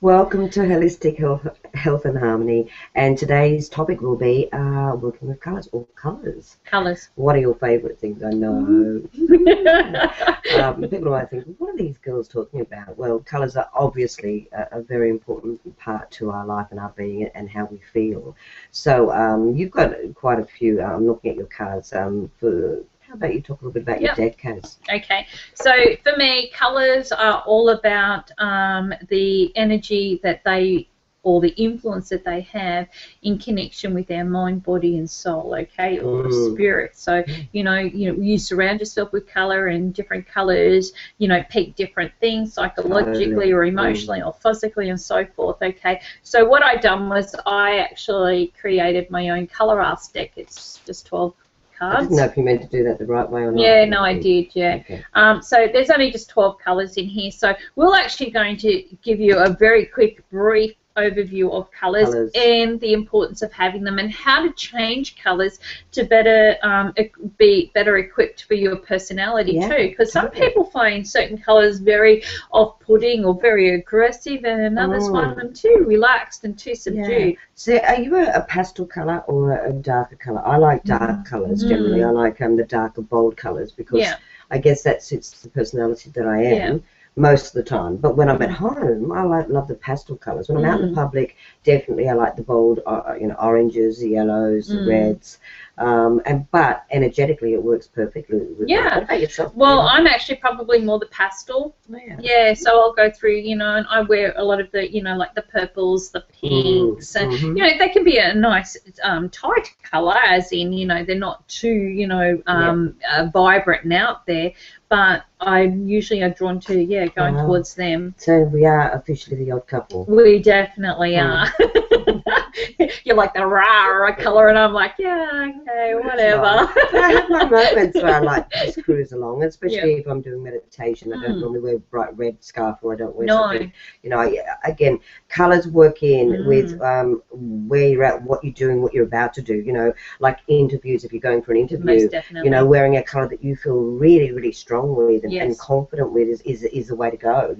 Welcome to Holistic Health and Harmony, and today's topic will be working with colours or colours. Colours. What are your favourite things? I know. People might think, what are these girls talking about? Well, colours are obviously a very important part to our life and our being and how we feel. So you've got quite a few. I'm looking at your cards. How about you talk a little bit about your deck, Kaz? Okay, so for me, colours are all about the energy that they, or the influence that they have in connection with our mind, body, and soul. Okay, or spirit. So you surround yourself with colour, and different colours, peak different things psychologically or emotionally or physically and so forth. Okay, so what I done was I actually created my own colour arts deck. It's just 12 cards. I didn't know if you meant to do that the right way or not. Yeah, no, I did, yeah. Okay. So there's only just 12 colours in here. So we're actually going to give you a very quick, brief overview of colours and the importance of having them and how to change colours to better be better equipped for your personality too. Because some people find certain colours very off-putting or very aggressive, and others find them too relaxed and too subdued. So are you a pastel colour or a darker colour? I like dark colours generally. I like the darker, bold colours because I guess that suits the personality that I am. Most of the time, but when I'm at home, I love the pastel colours. When I'm out in the public, definitely I like the bold, oranges, the yellows, the reds. But energetically, it works perfectly with that. What about yourself? Well, I'm actually probably more the pastel. Yeah, so I'll go through, and I wear a lot of the, like the purples, the pinks, and they can be a nice tight colour, as in, they're not too, vibrant and out there. But I usually are drawn to, going towards them. So we are officially the odd couple. We definitely are. You're like the rah colour, and I'm like, yeah, okay, whatever. I have my moments where I like to just cruise along, especially if I'm doing meditation. I don't normally wear a bright red scarf, or I don't wear something. Again, colours work in with where you're at, what you're doing, what you're about to do. Like interviews, if you're going for an interview, wearing a colour that you feel really, really strong with and confident with is the way to go.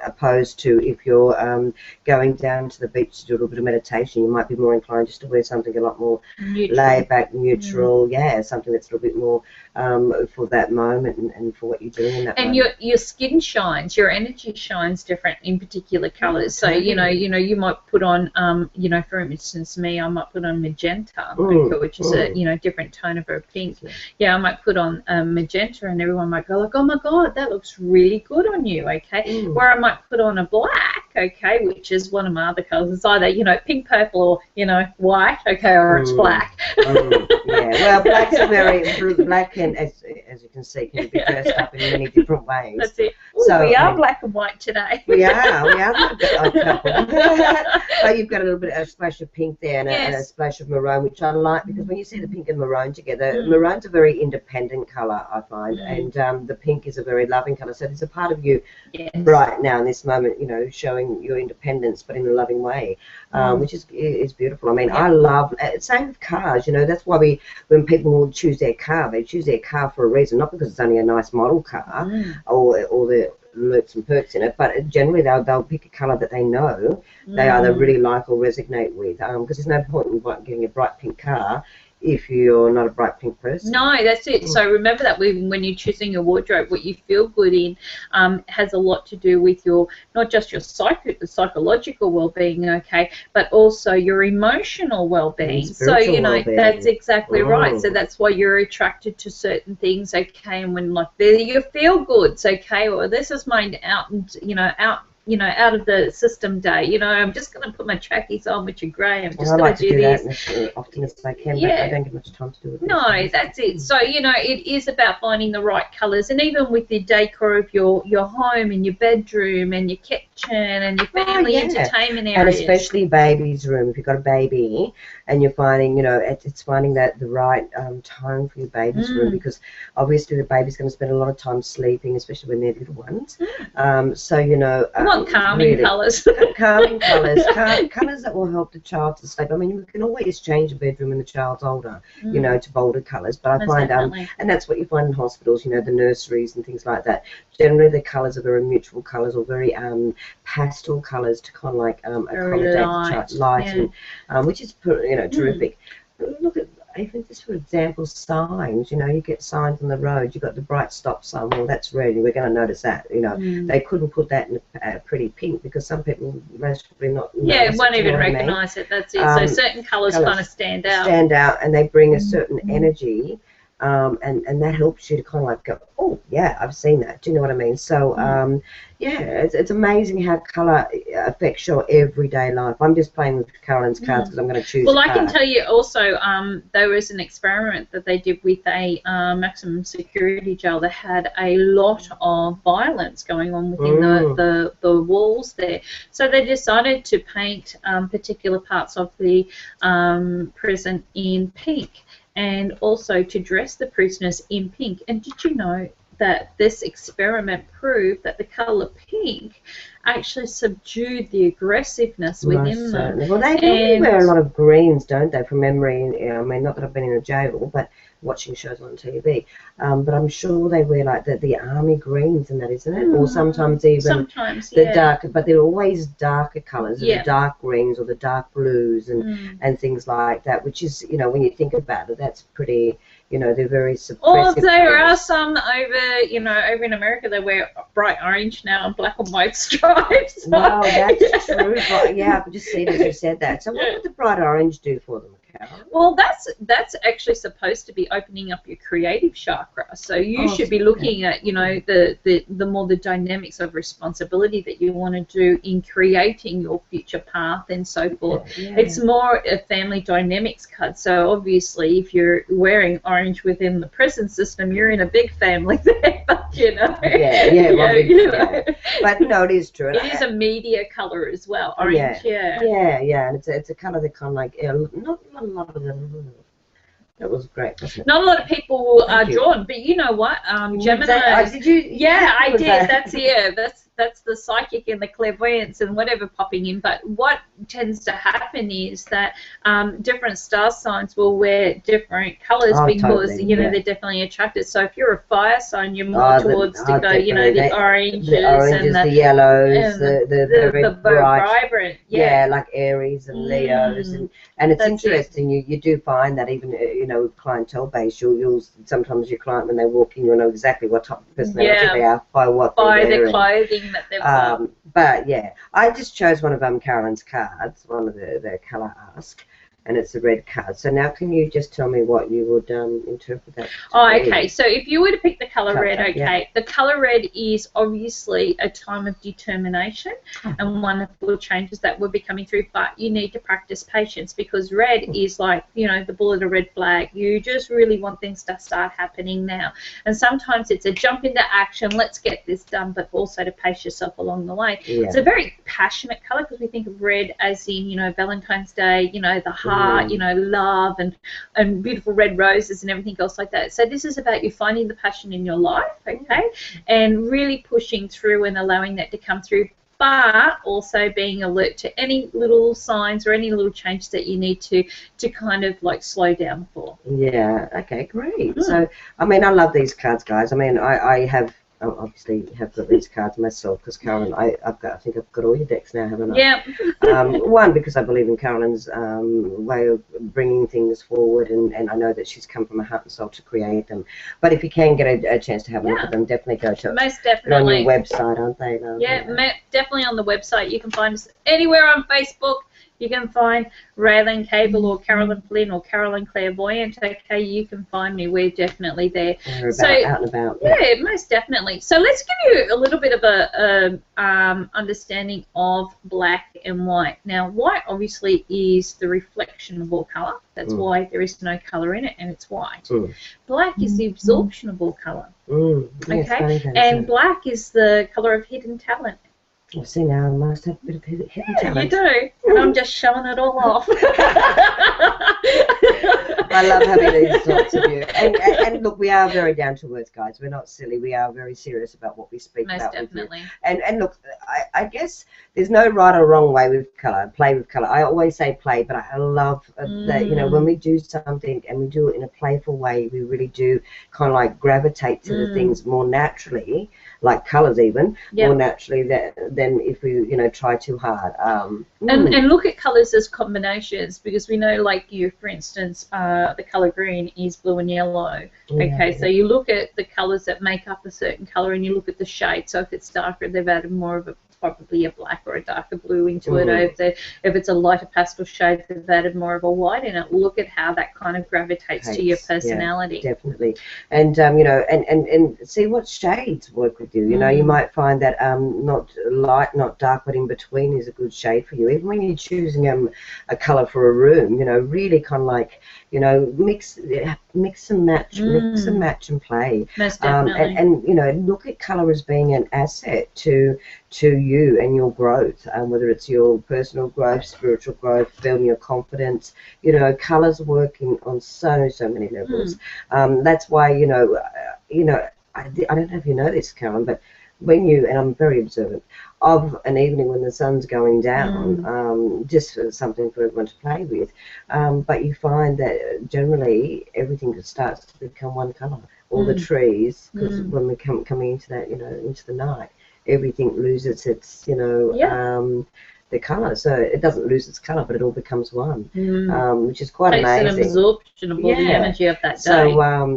Opposed to if you're going down to the beach to do a little bit of meditation, you might be more inclined just to wear something a lot more laid back, neutral. Something that's a little bit more for that moment and for what you're doing in that moment. And your skin shines, your energy shines different in particular colours. So you might put on for instance me, I might put on magenta, which is a different tone of a pink. I might put on magenta, and everyone might go like, oh my god, that looks really good on you. Where I might put on a black, which is one of my other colours. It's either pink, purple, or white, or it's black. Well, black's black can, as you can see, can be dressed up in many different ways. That's it. Ooh, so we are black and white today. we are a couple. But you've got a splash of pink there and a splash of maroon, which I like, because when you see the pink and maroon together, maroon's a very independent colour, I find, and the pink is a very loving colour. So there's a part of you right now in this moment, showing your independence, but in a loving way, which is beautiful. I mean, I love, same with cars, that's why when people choose their car, they choose their car for a reason, not because it's only a nice model car or the lurks and perks in it, but generally they'll pick a colour that they know they either really like or resonate with, because there's no point in getting a bright pink car if you're not a bright pink person. No, that's it. So remember that when you're choosing your wardrobe, what you feel good in has a lot to do with your, not just your psychological well-being, but also your emotional well-being. So, well-being. That's exactly right. So that's why you're attracted to certain things, and when you feel goods, well, this is my out of the system day. I'm just going to put my trackies on, which are grey. I'm just going to do this. That as often as I can, but I don't get much time to do it. No, that's it. So, it is about finding the right colours, and even with the decor of your home and your bedroom and your kitchen and your family entertainment areas. And especially baby's room. If you've got a baby and you're finding, you know, it's finding that the right tone for your baby's room, because obviously the baby's going to spend a lot of time sleeping, especially when they're little ones. So, you know, you want calming really, colours. calming colours, colours that will help the child to sleep. I mean, you can always change a bedroom when the child's older, you know, to bolder colours. But I find, and that's what you find in hospitals, you know, the nurseries and things like that. Generally, the colours are very neutral colours, or very pastel colours, to kind of like accommodate the child, light, and which is, you know, terrific. Look at, even just for example, signs. You know, you get signs on the road. You've got the bright stop sign. Well, that's red. We're going to notice that. You know, they couldn't put that in a pretty pink, because some people most probably not. Yeah, won't even recognise it. That's it. So certain colours kind of stand out. And they bring a certain energy. And that helps you to kind of like go, oh yeah, I've seen that. Do you know what I mean? So yeah, it's amazing how colour affects your everyday life. I'm just playing with Carolyn's cards because I'm going to choose. Well, I can tell you also, there was an experiment that they did with a maximum security jail that had a lot of violence going on within the walls there. So they decided to paint particular parts of the prison in pink, and also to dress the prisoners in pink. And did you know that this experiment proved that the colour pink actually subdued the aggressiveness within them? Well, they normally wear a lot of greens, don't they, from memory? I mean, not that I've been in a jail, but watching shows on TV. But I'm sure they wear like the army greens and that, isn't it? Or sometimes even the darker, but they're always darker colours, the dark greens or the dark blues and things like that, which is, you know, when you think about it, that's pretty, you know, they're very suppressive. Or there are some over, you know, over in America, they wear bright orange now and black and white stripes. Wow, that's true. But yeah, I could just see that you said that. So what would the bright orange do for them? Well, that's actually supposed to be opening up your creative chakra. So you should be looking at, you know, the more the dynamics of responsibility that you want to do in creating your future path and so forth. It's more a family dynamics card. So obviously, if you're wearing orange within the prison system, you're in a big family there. But, you know, But no, it is true. It is a media color as well. Orange, and it's a color that kind of like not a lot of them. That was great, wasn't it? Not a lot of people are drawn, but you know what? Gemini. Did you? Yeah, I did. That's the psychic and the clairvoyance and whatever popping in. But what tends to happen is that different star signs will wear different colours because you know they're definitely attracted. So if you're a fire sign, you're more towards to go, you know, the oranges and the yellows, the very bright, vibrant. Yeah, like Aries and Leos, and it's interesting. You do find that even you know, with clientele base, you'll sometimes your client, when they walk in, you'll know exactly what type of personality they are by their clothing that they've got. But yeah, I just chose one of Carolyn's cards, one of the colour ask, and it's a red card. So now can you just tell me what you would interpret that to okay. So if you were to pick the colour red, the colour red is obviously a time of determination and wonderful changes that will be coming through, but you need to practice patience, because red is like, you know, the bullet, a red flag. You just really want things to start happening now. And sometimes it's a jump into action, let's get this done, but also to pace yourself along the way. It's a very passionate colour, because we think of red as in, you know, Valentine's Day, you know, the heart, you know, love and beautiful red roses and everything else like that. So this is about you finding the passion in your life, and really pushing through and allowing that to come through, but also being alert to any little signs or any little changes that you need to kind of like slow down for. Yeah, okay, great. So, I mean, I love these cards, guys. I mean, I obviously have got these cards myself, because Carolyn, I think I've got all your decks now, haven't I? Yeah. One, because I believe in Carolyn's way of bringing things forward, and I know that she's come from her heart and soul to create them. But if you can get a chance to have a look at them, definitely go to most definitely on your website, aren't they? Definitely on the website. You can find us anywhere on Facebook. You can find Raylene Cable or Carolyn Flynn or Carolyn Clairvoyant. Okay, you can find me. We're definitely there. We're out and about. Yeah, most definitely. So let's give you a little bit of a understanding of black and white. Now, white obviously is the reflection of all colour. That's why there is no colour in it, and it's white. Black is the absorption of all colour. Okay, and black is the colour of hidden talent. Well, see, now I must have a bit of hidden talent. You do, and I'm just showing it all off. I love having these sorts of you. And look, we are very down to earth, guys. We're not silly. We are very serious about what we speak Most about. definitely. With you. And look, I guess there's no right or wrong way with colour. Play with colour. I always say play, but I love that, you know, when we do something and we do it in a playful way, we really do kind of like gravitate to the things more naturally, like colours even, more naturally than if we, you know, try too hard. And look at colours as combinations, because we know, like you, for instance, the colour green is blue and yellow. Okay, so you look at the colours that make up a certain colour and you look at the shade. So if it's darker, they've added more of a probably a black or a darker blue into it. Or if it's a lighter pastel shade, they've added more of a white in it. Look at how that kind of gravitates to your personality. Yeah, definitely. And you know, and see what shades work with you. You know, you might find that not light, not dark, but in between is a good shade for you. Even when you're choosing a colour for a room, you know, really kind of like, you know, mix and match, mix and match and play. Most definitely. And you know, look at colour as being an asset to you and your growth, whether it's your personal growth, spiritual growth, building your confidence. You know, colours working on so many levels. That's why, you know, I don't know if you know this, Carolyn, but when you, and I'm very observant of an evening when the sun's going down, just for something for everyone to play with, but you find that generally everything starts to become one colour. All the trees, because when we're coming into that, you know, into the night, everything loses its, you know, the colour. So it doesn't lose its colour, but it all becomes one, which is quite amazing. Takes an absorption of all the energy of that day. So,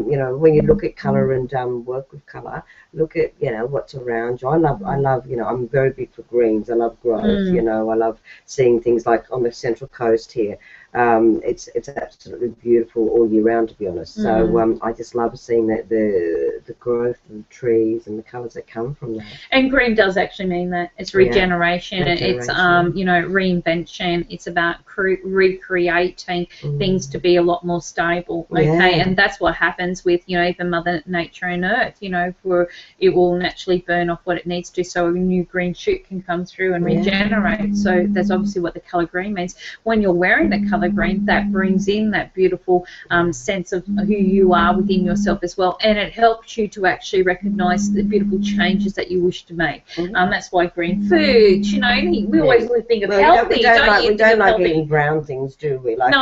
you know, when you look at colour and work with colour, look at, you know, what's around you. I love, you know, I'm very big for greens. I love growth, you know. I love seeing things like on the Central Coast here. It's absolutely beautiful all year round, to be honest. So I just love seeing that the growth of the trees and the colours that come from that. And green does actually mean that it's regeneration. It's you know, reinvention. It's about recreating things to be a lot more stable. Okay, and that's what happens with, you know, even Mother Nature and Earth. You know, for it will naturally burn off what it needs to, so a new green shoot can come through and regenerate. So that's obviously what the colour green means. When you're wearing the colour green, that brings in that beautiful sense of who you are within yourself as well, and it helps you to actually recognise the beautiful changes that you wish to make. That's why green foods, you know, we always think of healthy. We don't like eating brown things, do we? Like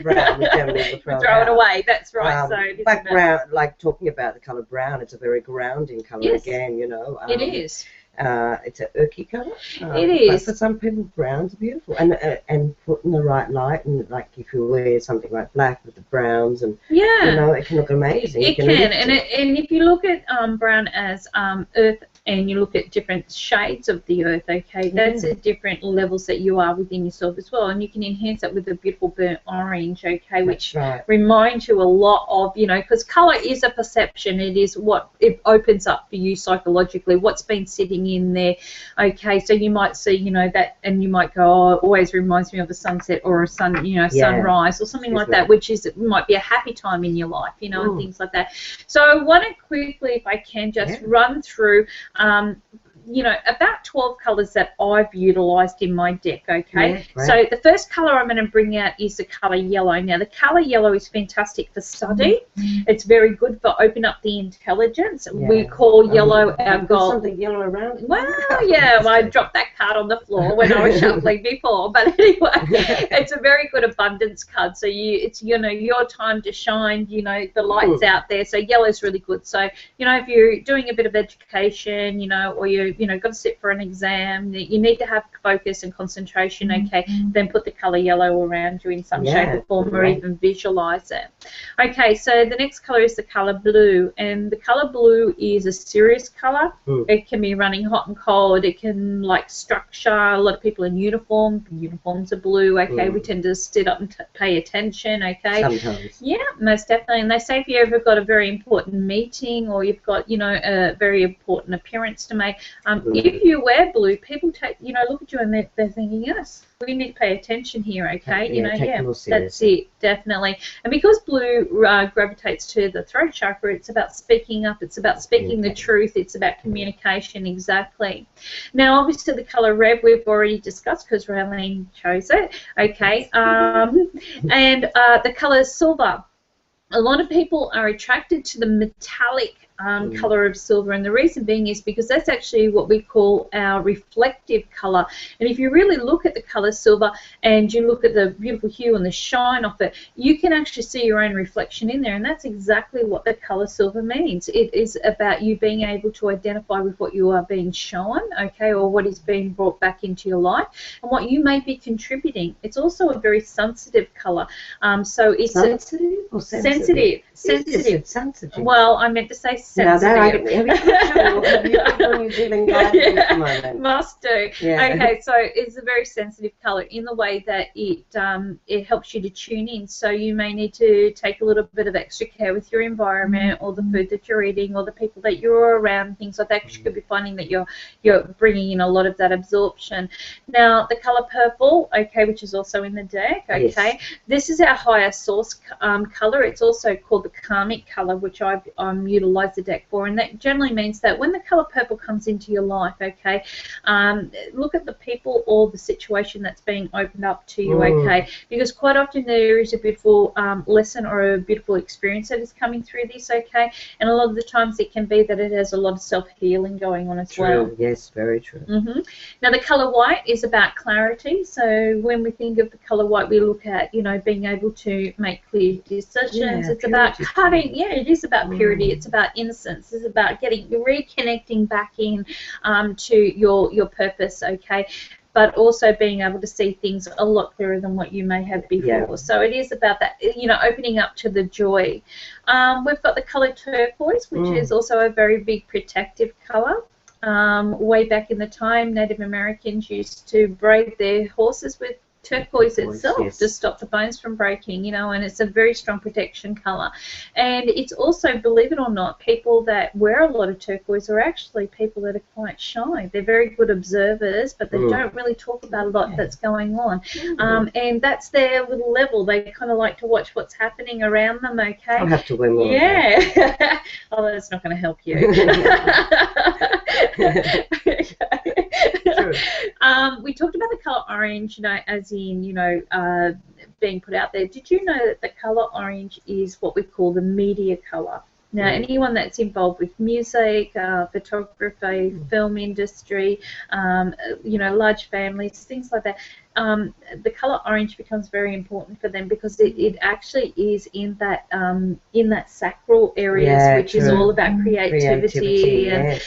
brown, we generally throw it away. That's right. But brown, like talking about the colour brown, it's a very grounding colour again, you know. It is. It's an earthy colour. It is. But for some people, browns are beautiful, and put in the right light, and like if you wear something like black with the browns, and you know, it can look amazing. It can, and if you look at brown as earth, and you look at different shades of the earth, okay, that's at different levels that you are within yourself as well, and you can enhance that with a beautiful burnt orange, okay, which reminds you a lot of, you know, because colour is a perception. It is what it opens up for you psychologically, what's been sitting in there, okay, so you might see, you know, that, and you might go, oh, it always reminds me of a sunset or a sunrise or something like that, which is, it might be a happy time in your life, you know, and things like that. So I want to quickly, if I can, just run through you know, about 12 colours that I've utilised in my deck, okay? So the first colour I'm going to bring out is the colour yellow. Now, the colour yellow is fantastic for study. It's very good for open up the intelligence. We call yellow our gold. Something yellow around it. Well, I dropped that card on the floor when I was shuffling before. But anyway, it's a very good abundance card. So it's, you know, your time to shine, you know, the light's out there. So yellow's really good. So, you know, if you're doing a bit of education, you know, or you know, got to sit for an exam, you need to have focus and concentration, okay, then put the colour yellow around you in some shape or form, or even visualise it. Okay, so the next colour is the colour blue, and the colour blue is a serious colour. It can be running hot and cold. It can, like, structure. A lot of people in uniforms are blue, okay, we tend to sit up and pay attention, okay. Sometimes. Yeah, most definitely. And they say if you ever got a very important meeting, or you've got, you know, a very important appearance to make, If you wear blue, people look at you and they're thinking, yes, we need to pay attention here, okay? That's it, definitely. And because blue gravitates to the throat chakra, it's about speaking up, it's about speaking the truth, it's about communication, exactly. Now, obviously, the colour red we've already discussed because Raylene chose it, okay? And the colour silver. A lot of people are attracted to the metallic colour of silver, and the reason being is because that's actually what we call our reflective colour. And if you really look at the colour silver and you look at the beautiful hue and the shine of it, you can actually see your own reflection in there, and that's exactly what the colour silver means. It is about you being able to identify with what you are being shown, okay, or what is being brought back into your life and what you may be contributing. It's also a very sensitive colour. So it's sensitive or sensitive? Sensitive. Sensitive. Well, I meant to say sensitive. Must do. Yeah. Okay, so it's a very sensitive colour in the way that it helps you to tune in. So you may need to take a little bit of extra care with your environment or the food that you're eating or the people that you're around, things like that, because you could be finding that you're bringing in a lot of that absorption. Now, the colour purple, okay, which is also in the deck, okay, yes. This is our higher source colour. It's also called the karmic colour, which I've utilised the deck for, and that generally means that when the colour purple comes into your life, okay, look at the people or the situation that's being opened up to you, okay, because quite often there is a beautiful lesson or a beautiful experience that is coming through this, okay, and a lot of the times it can be that it has a lot of self-healing going on as well. Yes, very true. Now, the colour white is about clarity, so when we think of the colour white, we look at, being able to make clear decisions. It's about cutting, it is about purity, it's about innocence, it's about reconnecting back in to your purpose, okay, but also being able to see things a lot clearer than what you may have before. Yeah. So it is about that, opening up to the joy. We've got the colour turquoise, which is also a very big protective colour. Way back in the time, Native Americans used to braid their horses with turquoise itself to stop the bones from breaking, and it's a very strong protection colour. And it's also, believe it or not, people that wear a lot of turquoise are actually people that are quite shy. They're very good observers, but they don't really talk about a lot that's going on. And that's their little level. They kind of like to watch what's happening around them, okay? I'll have to wear more. Yeah. Oh, that's not going to help you. We talked about the colour orange, as in, being put out there. Did you know that the colour orange is what we call the media colour? Now, anyone that's involved with music, photography, film industry, large families, things like that, the colour orange becomes very important for them because it actually is in that sacral areas, which is all about creativity and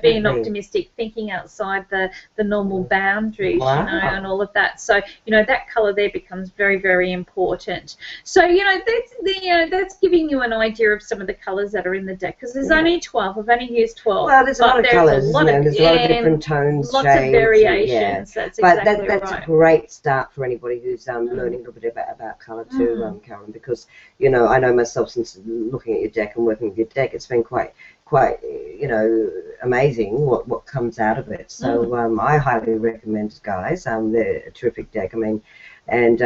being optimistic, thinking outside the normal boundaries, and all of that. So that colour there becomes very, very important. So that's giving you an idea of some of the colours that are in the deck, because there's only 12. I've only used 12. Well, there's a lot of colours. There's a lot of different tones, lots shades, of variations. That's exactly that's right. A great start for anybody who's learning a little bit about colour too, Karen, because I know myself, since looking at your deck and working with your deck, it's been quite amazing what comes out of it. So I highly recommend, guys. They're a terrific deck. I mean, and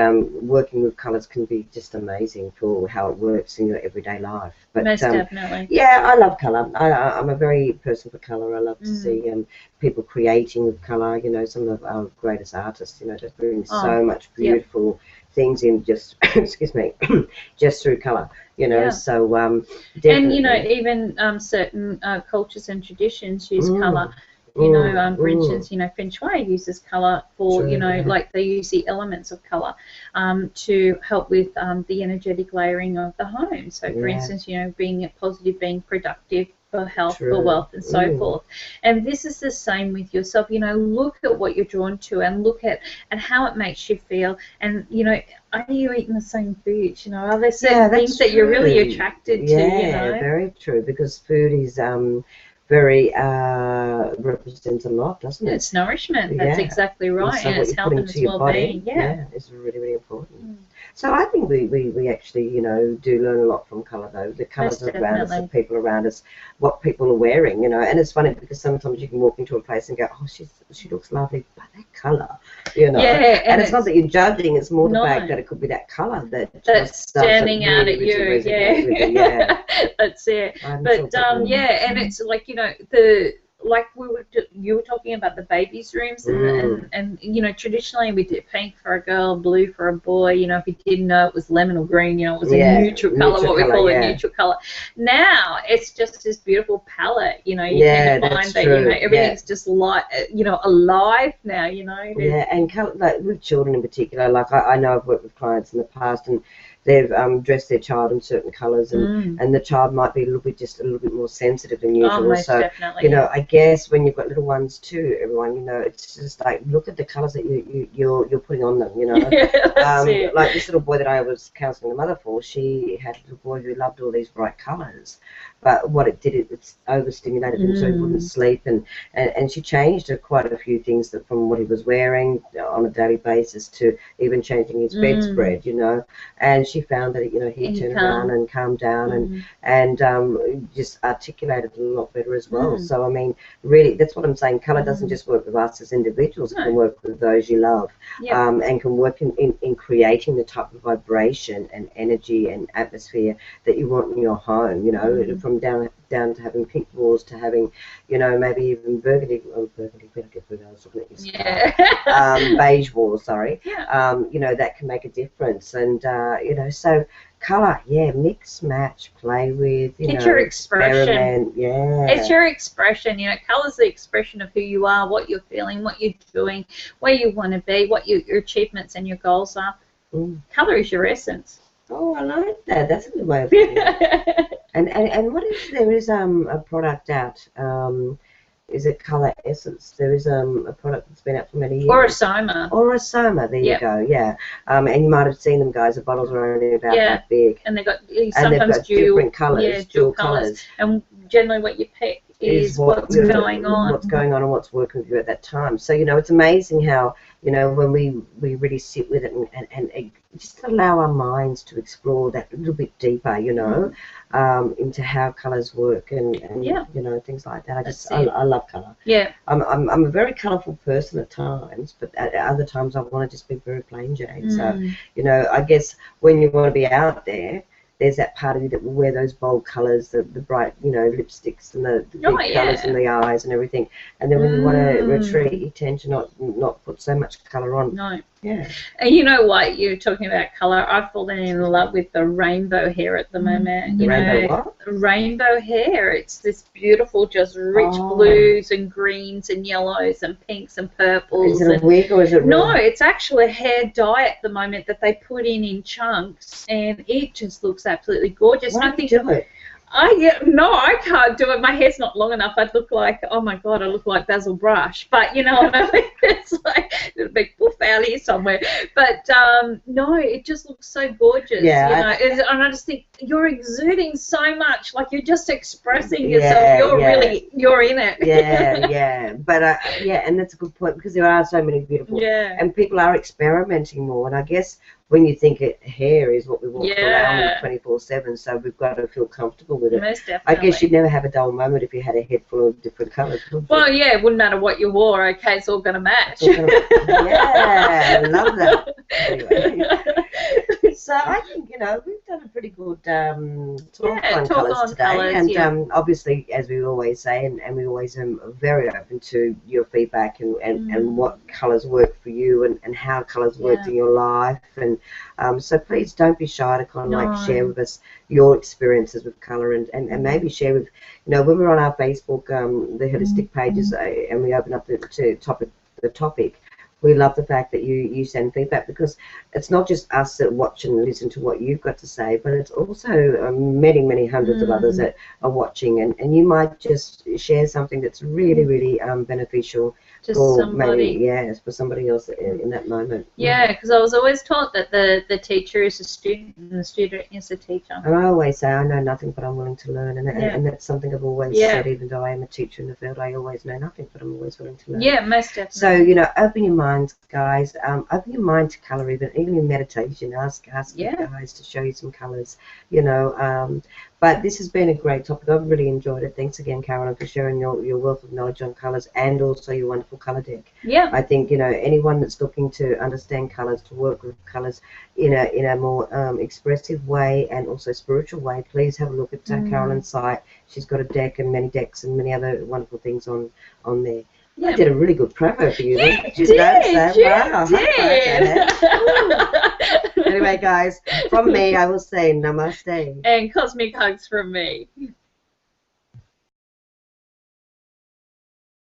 working with colours can be just amazing for how it works in your everyday life. But most definitely. Yeah, I love colour. I'm a very person for colour. I love to see people creating with colour. Some of our greatest artists, just bring so much beautiful things in just excuse me, just through colour. So definitely. And even certain cultures and traditions use colour. For instance, Feng Shui uses colour for, like they use the elements of colour to help with the energetic layering of the home. So, for instance, being positive, being productive, for health, for wealth, and so forth. And this is the same with yourself. Look at what you're drawn to and look at how it makes you feel. And, are you eating the same food? Are there certain things that you're really attracted to? Yeah, very true, because food is very represents a lot, doesn't it? It's nourishment. That's exactly right, so and it's helping as well-being. Yeah, it's really, really important. So I think we actually, you know, do learn a lot from colour, though. The colours around us, the people around us, what people are wearing, you know. And it's funny because sometimes you can walk into a place and go, oh, she looks lovely, but that colour, you know. Yeah, and it's not that you're judging; it's more the fact that it could be that colour that's standing out at you. Yeah, that's it. But yeah, and it's like, you know, like you were talking about the babies' rooms, and you know, traditionally we did pink for a girl, blue for a boy. You know, if you didn't know it was lemon or green, you know, it was a neutral colour, what we call a neutral colour. Now it's just this beautiful palette. You know, you can find that, you know, everything's just light, you know, alive now. You know. And colour, like with children in particular, like I know I've worked with clients in the past, and they've dressed their child in certain colours, and the child might be a little bit more sensitive than usual. Most so definitely, you know, I guess when you've got little ones too, everyone, you know, it's just like, look at the colours that you're putting on them. You know, like this little boy that I was counselling the mother for, she had a little boy who loved all these bright colours, but what it did, it overstimulated him, so he wouldn't sleep, and she changed quite a few things from what he was wearing on a daily basis to even changing his bedspread, you know, and she found that, you know, he'd turn around and calm down and just articulated a lot better as well. So I mean, really, that's what I'm saying. Colour doesn't just work with us as individuals; it can work with those you love, and can work in creating the type of vibration and energy and atmosphere that you want in your home. You know, from down to having pink walls to having, you know, maybe even burgundy. Oh, burgundy. We don't get burgundy. I was looking at your beige walls. Sorry. You know, that can make a difference, and you know, so colour, mix, match, play with. It's your expression. It's your expression. You know, colour's the expression of who you are, what you're feeling, what you're doing, where you want to be, what your achievements and your goals are. Colour is your essence. Oh, I like that. That's a good way of putting it. And what is, there is a product out, is it Colour Essence? There is a product that's been out for many years. Aurosoma, there you go, and you might have seen them, guys. The bottles are only about that big. And they've got sometimes different colours, dual colours. And generally what you pick is what's going on. What's going on and what's working with you at that time. So, you know, it's amazing how, you know, when we really sit with it and just allow our minds to explore that a little bit deeper, you know, into how colours work and you know, things like that. I love colour. I'm a very colourful person at times, but at other times I want to just be very plain Jane. So, you know, I guess when you want to be out there, there's that part of you that will wear those bold colours, the bright, you know, lipsticks and the big colours in the eyes and everything. And then when you want to retreat, you tend to not put so much colour on. No. And you know what? You're talking about colour. I've fallen in love with the rainbow hair at the moment. You know, rainbow hair. It's this beautiful, just rich blues and greens and yellows and pinks and purples. Is it a wig or is it No, it's actually a hair dye at the moment that they put in chunks, and it just looks absolutely gorgeous. Why do you do it? I can't do it. My hair's not long enough. I'd look like, oh my God, I look like Basil Brush. But you know what I mean? It's like a big poof out here somewhere. But no, it just looks so gorgeous. Yeah, you know, and I just think you're exuding so much. Like you're just expressing yourself. You're in it. But and that's a good point, because there are so many beautiful. And people are experimenting more. And I guess when you think hair is what we want around 24/7, so we've got to feel comfortable with it. Most definitely. I guess you'd never have a dull moment if you had a head full of different colours. Well, it wouldn't matter what you wore. Okay, it's all going to match. I love that. Anyway. So I think, you know, we've done a pretty good talk on colours today. And obviously, as we always say, and we always are very open to your feedback and what colours work for you and how colours worked in your life. And so please don't be shy to kind of share with us your experiences with colour and maybe share with, you know, when we're on our Facebook, the holistic pages, and we open up the topic, we love the fact that you send feedback, because it's not just us that watch and listen to what you've got to say, but it's also many hundreds of others that are watching, and you might just share something that's really beneficial for somebody. Maybe, for somebody else in that moment. Yeah, because I was always taught that the teacher is a student and the student is a teacher. And I always say I know nothing, but I'm willing to learn, and that's something I've always said. Even though I am a teacher in the field, I always know nothing, but I'm always willing to learn. Yeah, most definitely. So, you know, open your minds, guys. Open your mind to colour, even in meditation. Ask your guys to show you some colours, you know. But this has been a great topic. I've really enjoyed it. Thanks again, Carolyn, for sharing your wealth of knowledge on colours and also your wonderful colour deck. Yeah. I think, you know, anyone that's looking to understand colours, to work with colours in a more expressive way and also spiritual way, please have a look at Carolyn's site. She's got a deck and many decks and many other wonderful things on there. Yeah. I did a really good promo for you. You did. Wow. Anyway, guys, from me, I will say namaste. And cosmic hugs from me.